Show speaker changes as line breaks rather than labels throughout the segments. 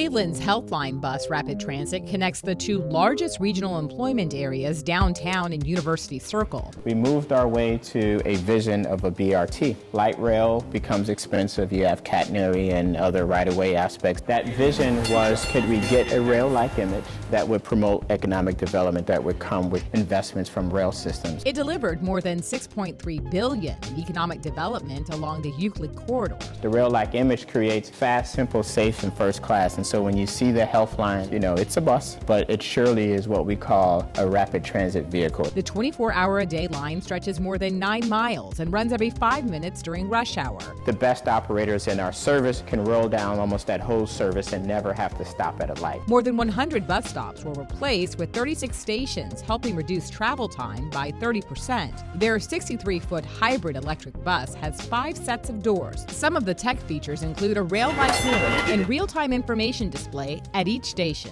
Cleveland's Healthline bus rapid transit connects the two largest regional employment areas, downtown and University Circle.
We moved our way to a vision of a BRT. Light rail becomes expensive. You have catenary and other right-of-way aspects. That vision was, could we get a rail-like image that would promote economic development that would come with investments from rail systems?
It delivered more than $6.3 billion in economic development along the Euclid corridor.
The rail-like image creates fast, simple, safe, and first class. And so when you see the Healthline, you know, it's a bus, but it surely is what we call a rapid transit vehicle.
The 24-hour-a-day line stretches more than 9 miles and runs every 5 minutes during rush hour.
The best operators in our service can roll down almost that whole service and never have to stop at a light.
More than 100 bus stops were replaced with 36 stations, helping reduce travel time by 30%. Their 63-foot hybrid electric bus has 5 sets of doors. Some of the tech features include a rail-like view and real-time information display at each station.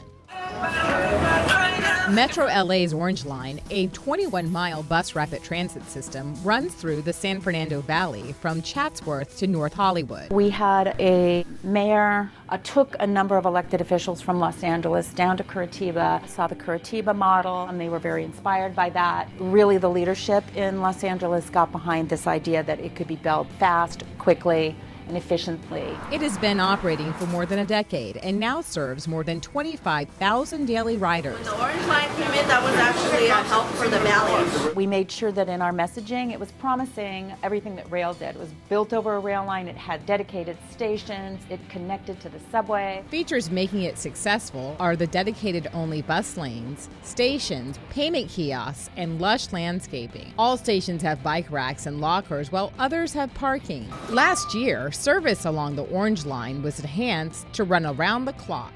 Metro LA's Orange Line, a 21-mile bus rapid transit system, runs through the San Fernando Valley from Chatsworth to North Hollywood.
We had a mayor took a number of elected officials from Los Angeles down to Curitiba, saw the Curitiba model, and they were very inspired by that. Really, the leadership in Los Angeles got behind this idea that it could be built fast, quickly, and efficiently.
It has been operating for more than a decade and now serves more than 25,000 daily riders.
When the Orange Line came in, that was actually a help for the valley.
We made sure that in our messaging, it was promising everything that rail did. It was built over a rail line, it had dedicated stations, it connected to the subway.
Features making it successful are the dedicated only bus lanes, stations, payment kiosks, and lush landscaping. All stations have bike racks and lockers, while others have parking. Last year, service along the Orange Line was enhanced to run around the clock.